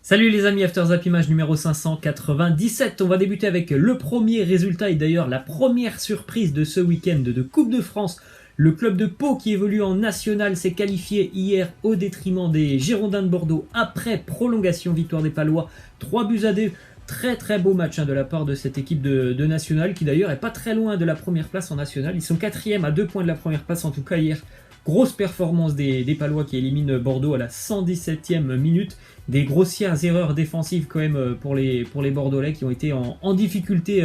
Salut les amis, After Zap Image numéro 597. On va débuter avec le premier résultat et d'ailleurs la première surprise de ce week-end de Coupe de France. Le club de Pau qui évolue en national s'est qualifié hier au détriment des Girondins de Bordeaux après prolongation, victoire des Palois, 3-2. Très beau match de la part de cette équipe de national qui d'ailleurs est pas très loin de la première place en national. Ils sont 4e à 2 points de la première place en tout cas hier. Grosse performance des Palois qui éliminent Bordeaux à la 117e minute. Des grossières erreurs défensives quand même pour les Bordelais qui ont été en difficulté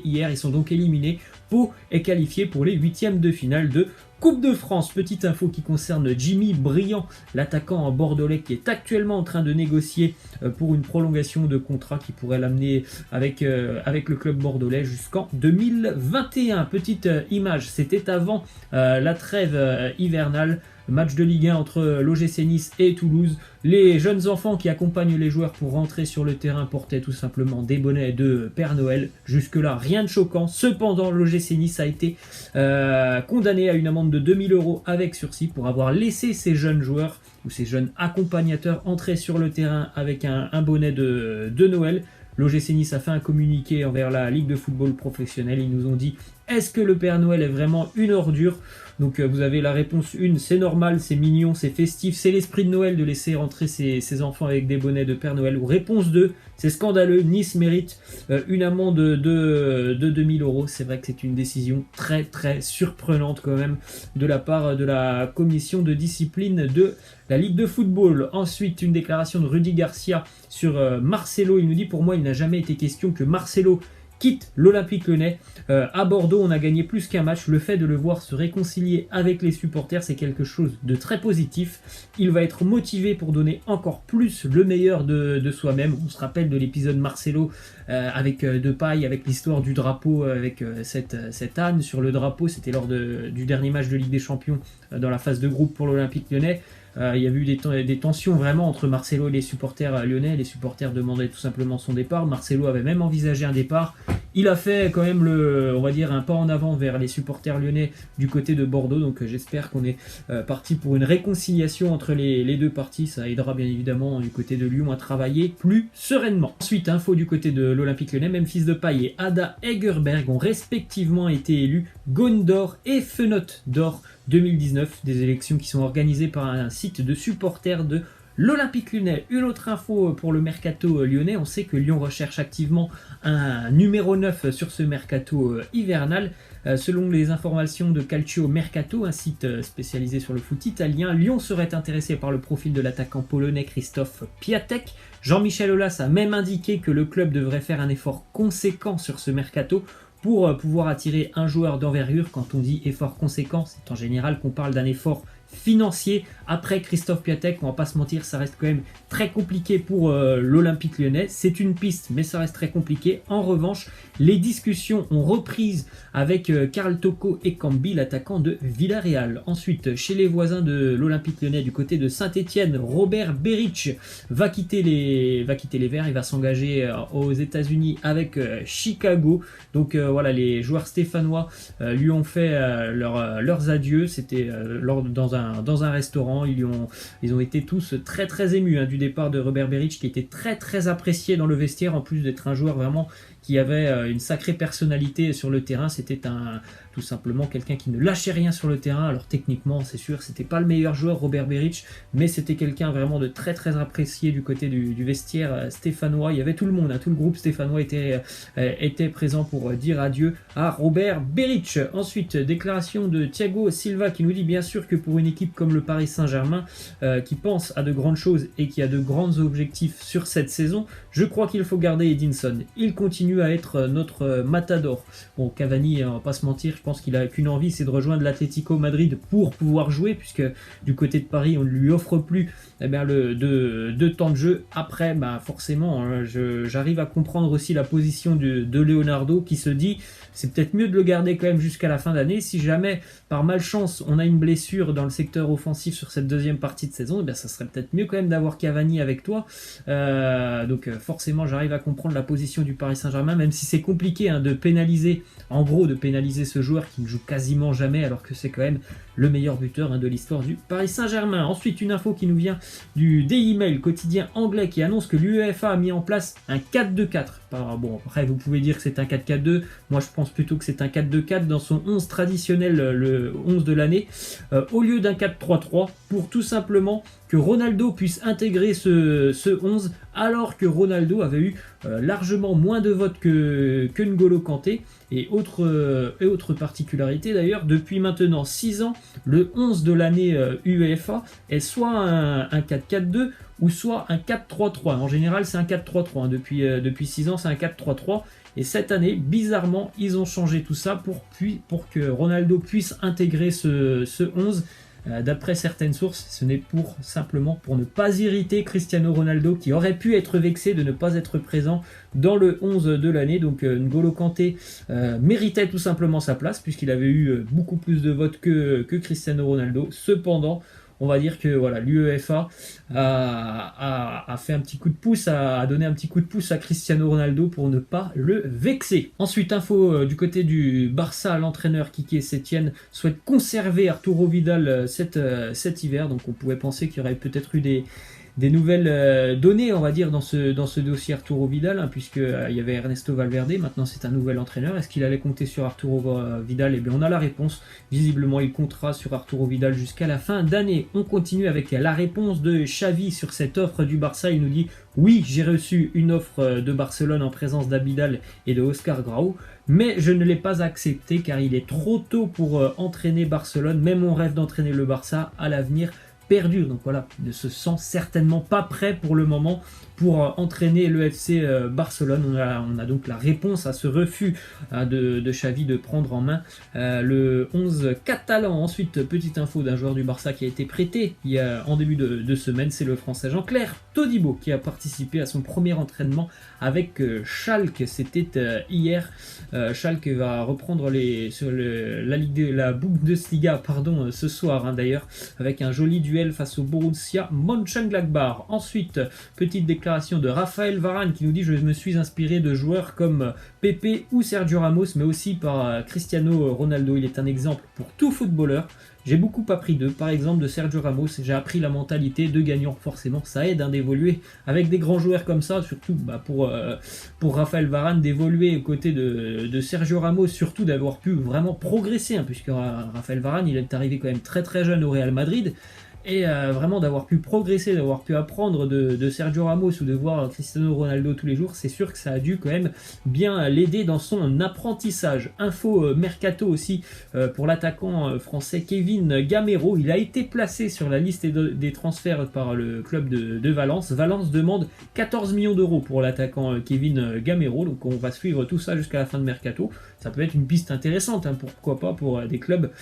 hier. Ils sont donc éliminés. Pau est qualifié pour les 8e de finale de Coupe de France. Petite info qui concerne Jimmy Briand, l'attaquant bordelais qui est actuellement en train de négocier pour une prolongation de contrat qui pourrait l'amener avec le club bordelais jusqu'en 2021. Petite image, c'était avant la trêve hivernale. Match de Ligue 1 entre l'OGC Nice et Toulouse. Les jeunes enfants qui accompagnent les joueurs pour rentrer sur le terrain portaient tout simplement des bonnets de Père Noël. Jusque-là, rien de choquant. Cependant, l'OGC Nice a été condamné à une amende de 2 000 € avec sursis pour avoir laissé ces jeunes joueurs ou ces jeunes accompagnateurs entrer sur le terrain avec un bonnet de Noël. L'OGC Nice a fait un communiqué envers la Ligue de football professionnel. Ils nous ont dit: est-ce que le Père Noël est vraiment une ordure? Donc vous avez la réponse 1, c'est normal, c'est mignon, c'est festif, c'est l'esprit de Noël de laisser rentrer ces enfants avec des bonnets de Père Noël. Ou réponse 2, c'est scandaleux, Nice mérite une amende de 2 000 €. C'est vrai que c'est une décision très surprenante quand même de la part de la commission de discipline de la Ligue de football. Ensuite, une déclaration de Rudy Garcia sur Marcelo. Il nous dit: pour moi, il n'a jamais été question que Marcelo quitte l'Olympique Lyonnais. À Bordeaux, on a gagné plus qu'un match. Le fait de le voir se réconcilier avec les supporters, c'est quelque chose de très positif. Il va être motivé pour donner encore plus le meilleur de soi-même. On se rappelle de l'épisode Marcelo avec Depay, avec l'histoire du drapeau, avec cette âne sur le drapeau. C'était lors du dernier match de Ligue des Champions dans la phase de groupe pour l'Olympique Lyonnais. Il y a eu des tensions vraiment entre Marcelo et les supporters lyonnais. Les supporters demandaient tout simplement son départ. Marcelo avait même envisagé un départ. Il a fait quand même on va dire un pas en avant vers les supporters lyonnais du côté de Bordeaux. Donc j'espère qu'on est parti pour une réconciliation entre les deux parties. Ça aidera bien évidemment du côté de Lyon à travailler plus sereinement. Ensuite, info du côté de l'Olympique Lyonnais. Memphis Depay et Ada Hegerberg ont respectivement été élus Gaune d'Or et Fenote d'Or 2019, des élections qui sont organisées par un site de supporters de l'Olympique Lyonnais. Une autre info pour le mercato lyonnais, on sait que Lyon recherche activement un numéro 9 sur ce mercato hivernal. Selon les informations de Calcio Mercato, un site spécialisé sur le foot italien, Lyon serait intéressé par le profil de l'attaquant polonais Krzysztof Piatek. Jean-Michel Aulas a même indiqué que le club devrait faire un effort conséquent sur ce mercato pour pouvoir attirer un joueur d'envergure. Quand on dit effort conséquent, c'est en général qu'on parle d'un effort financier. Après Krzysztof Piatek, on va pas se mentir, ça reste quand même très compliqué pour l'Olympique Lyonnais. C'est une piste, mais ça reste très compliqué. En revanche, les discussions ont repris avec Karl Toko et Cambi, l'attaquant de Villarreal. Ensuite, chez les voisins de l'Olympique Lyonnais, du côté de Saint-Etienne, Robert Beric va quitter les Verts. Il va s'engager aux États-Unis avec Chicago. Donc voilà, les joueurs stéphanois lui ont fait leurs adieux. C'était dans un restaurant. Ils ont été tous très émus du départ de Robert Beric, qui était très apprécié dans le vestiaire, en plus d'être un joueur vraiment qui avait une sacrée personnalité sur le terrain. C'était tout simplement quelqu'un qui ne lâchait rien sur le terrain. Alors techniquement, c'est sûr, c'était pas le meilleur joueur, Robert Beric, mais c'était quelqu'un vraiment de très apprécié du côté du vestiaire stéphanois. Il y avait tout le monde, tout le groupe stéphanois était présent pour dire adieu à Robert Beric. Ensuite, déclaration de Thiago Silva qui nous dit: bien sûr que pour une équipe comme le Paris Saint-Germain qui pense à de grandes choses et qui a de grands objectifs sur cette saison, je crois qu'il faut garder Edinson. Il continue à être notre matador. Bon, Cavani, on va pas se mentir, je pense qu'il a qu'une envie, c'est de rejoindre l'Atlético Madrid pour pouvoir jouer, puisque du côté de Paris, on ne lui offre plus de temps de jeu. Après, forcément, j'arrive à comprendre aussi la position de Leonardo, qui se dit: c'est peut-être mieux de le garder quand même jusqu'à la fin d'année. Si jamais, par malchance, on a une blessure dans le secteur offensif sur cette deuxième partie de saison, ça serait peut-être mieux quand même d'avoir Cavani avec toi. Donc forcément, j'arrive à comprendre la position du Paris Saint-Germain, même si c'est compliqué de pénaliser ce joueur qui ne joue quasiment jamais, alors que c'est quand même le meilleur buteur de l'histoire du Paris Saint-Germain. Ensuite, une info qui nous vient du Daily Mail, quotidien anglais, qui annonce que l'UEFA a mis en place un 4-2-4. Bon, après, vous pouvez dire que c'est un 4-4-2. Moi, je pense plutôt que c'est un 4-2-4 dans son 11 traditionnel, le 11 de l'année, au lieu d'un 4-3-3, pour tout simplement que Ronaldo puisse intégrer ce 11, alors que Ronaldo avait eu largement moins de votes que N'Golo Kanté. Et autre particularité d'ailleurs, depuis maintenant 6 ans, le 11 de l'année UEFA est soit un 4-4-2 ou soit un 4-3-3. En général, c'est un 4-3-3. Depuis 6 ans, c'est un 4-3-3. Et cette année, bizarrement, ils ont changé tout ça pour que Ronaldo puisse intégrer ce 11. D'après certaines sources, ce n'est simplement pour ne pas irriter Cristiano Ronaldo, qui aurait pu être vexé de ne pas être présent dans le 11 de l'année. Donc N'Golo Kanté méritait tout simplement sa place, puisqu'il avait eu beaucoup plus de votes que Cristiano Ronaldo. Cependant, on va dire que voilà, l'UEFA a fait un petit coup de pouce, a donné un petit coup de pouce à Cristiano Ronaldo pour ne pas le vexer. Ensuite, info du côté du Barça, l'entraîneur Quique Setién souhaite conserver Arturo Vidal cet hiver. Donc on pouvait penser qu'il y aurait peut-être eu des nouvelles données, on va dire, dans ce dossier Arturo Vidal, puisqu'il y avait Ernesto Valverde, maintenant c'est un nouvel entraîneur. Est-ce qu'il allait compter sur Arturo Vidal? Eh bien, on a la réponse. Visiblement, il comptera sur Arturo Vidal jusqu'à la fin d'année. On continue avec la réponse de Xavi sur cette offre du Barça. Il nous dit « Oui, j'ai reçu une offre de Barcelone en présence d'Abidal et de Oscar Grau, mais je ne l'ai pas accepté car il est trop tôt pour entraîner Barcelone. Même mon rêve d'entraîner le Barça à l'avenir perdu. » Donc voilà, il ne se sent certainement pas prêt pour le moment pour entraîner le FC Barcelone. On a donc la réponse à ce refus de Xavi de prendre en main le 11 catalan. Ensuite, petite info d'un joueur du Barça qui a été prêté en début de semaine, c'est le français Jean-Claire Todibo qui a participé à son premier entraînement avec Schalke. C'était hier. Schalke va reprendre la Bundesliga ce soir d'ailleurs, avec un joli duel face au Borussia Mönchengladbach. Ensuite, petite déclaration de Raphaël Varane qui nous dit « Je me suis inspiré de joueurs comme Pepe ou Sergio Ramos, mais aussi par Cristiano Ronaldo. Il est un exemple pour tout footballeur. J'ai beaucoup appris d'eux, par exemple de Sergio Ramos. J'ai appris la mentalité de gagnant. Forcément, ça aide d'évoluer avec des grands joueurs comme ça, surtout pour Raphaël Varane, d'évoluer aux côtés de Sergio Ramos, surtout d'avoir pu vraiment progresser, puisque Raphaël Varane, il est arrivé quand même très très jeune au Real Madrid. Et vraiment d'avoir pu progresser, d'avoir pu apprendre de Sergio Ramos ou de voir Cristiano Ronaldo tous les jours, c'est sûr que ça a dû quand même bien l'aider dans son apprentissage. Info mercato aussi pour l'attaquant français Kevin Gamero. Il a été placé sur la liste des transferts par le club de Valence. Valence demande 14 millions d'euros pour l'attaquant Kevin Gamero. Donc on va suivre tout ça jusqu'à la fin de mercato. Ça peut être une piste intéressante, pourquoi pas, pour des clubs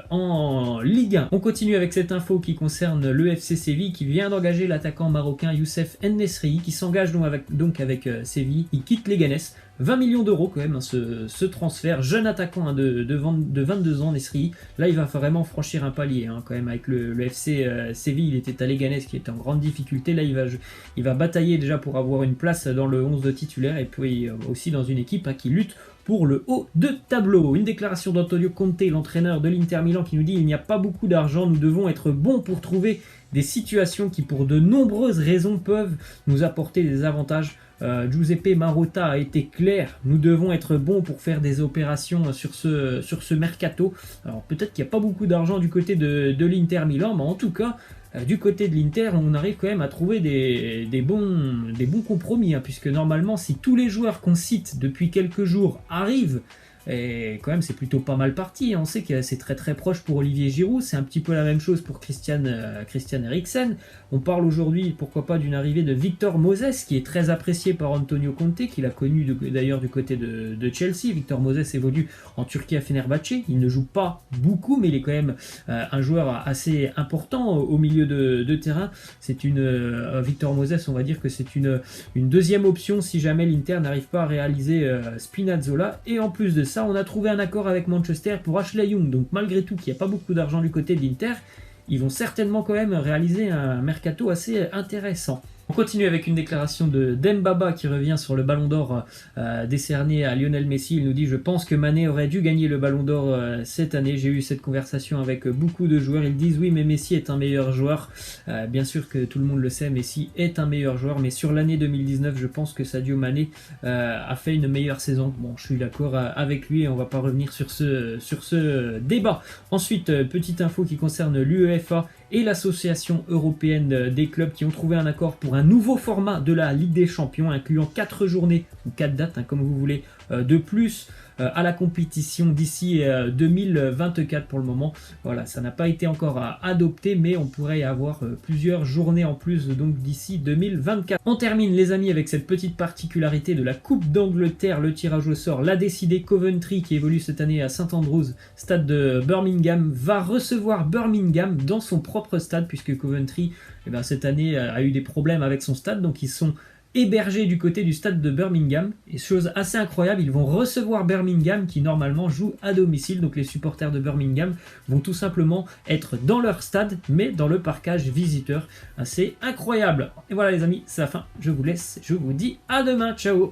en Ligue 1. On continue avec cette info qui concerne le FC Séville qui vient d'engager l'attaquant marocain Youssef En-Nesyri qui s'engage donc avec Séville. Il quitte Leganés. 20 millions d'euros quand même ce transfert. Jeune attaquant de 22 ans, Nesri. Là, il va vraiment franchir un palier quand même avec le FC Séville. Il était à Leganés qui était en grande difficulté. Là, il va batailler déjà pour avoir une place dans le 11 de titulaire et puis aussi dans une équipe qui lutte pour le haut de tableau. Une déclaration d'Antonio Conte, l'entraîneur de l'Inter Milan, qui nous dit « Il n'y a pas beaucoup d'argent, nous devons être bons pour trouver des situations qui pour de nombreuses raisons peuvent nous apporter des avantages. Giuseppe Marotta a été clair, nous devons être bons pour faire des opérations sur ce mercato. » Alors peut-être qu'il n'y a pas beaucoup d'argent du côté de l'Inter Milan, mais en tout cas du côté de l'Inter, on arrive quand même à trouver des bons compromis, puisque normalement si tous les joueurs qu'on cite depuis quelques jours arrivent, et quand même c'est plutôt pas mal parti. On sait que c'est très très proche pour Olivier Giroud, c'est un petit peu la même chose pour Christian Eriksen. On parle aujourd'hui pourquoi pas d'une arrivée de Victor Moses qui est très apprécié par Antonio Conte, qu'il a connu d'ailleurs du côté de Chelsea. Victor Moses évolue en Turquie à Fenerbahçe, il ne joue pas beaucoup mais il est quand même un joueur assez important au milieu de terrain. C'est Victor Moses, on va dire que c'est une deuxième option si jamais l'Inter n'arrive pas à réaliser Spinazzola. Et en plus de ça, on a trouvé un accord avec Manchester pour Ashley Young. Donc malgré tout qu'il n'y a pas beaucoup d'argent du côté de l'Inter, ils vont certainement quand même réaliser un mercato assez intéressant. On continue avec une déclaration de Dembaba qui revient sur le ballon d'or décerné à Lionel Messi. Il nous dit: je pense que Mané aurait dû gagner le ballon d'or cette année. J'ai eu cette conversation avec beaucoup de joueurs. Ils disent oui, mais Messi est un meilleur joueur. Bien sûr que tout le monde le sait, Messi est un meilleur joueur, mais sur l'année 2019, je pense que Sadio Mané a fait une meilleure saison. Bon, je suis d'accord avec lui et on va pas revenir sur ce débat. Ensuite, petite info qui concerne l'UEFA et l'Association européenne des clubs qui ont trouvé un accord pour un nouveau format de la Ligue des Champions, incluant 4 journées ou 4 dates, comme vous voulez, de plus à la compétition d'ici 2024 pour le moment. Voilà, ça n'a pas été encore adopté, mais on pourrait y avoir plusieurs journées en plus donc d'ici 2024. On termine les amis avec cette petite particularité de la Coupe d'Angleterre. Le tirage au sort l'a décidé. Coventry, qui évolue cette année à St Andrews, stade de Birmingham, va recevoir Birmingham dans son propre stade, puisque Coventry cette année a eu des problèmes avec son stade, donc ils sont hébergés du côté du stade de Birmingham, et chose assez incroyable, ils vont recevoir Birmingham qui normalement joue à domicile, donc les supporters de Birmingham vont tout simplement être dans leur stade mais dans le parcage visiteur. Assez incroyable. Et voilà les amis, c'est la fin, je vous laisse, je vous dis à demain, ciao.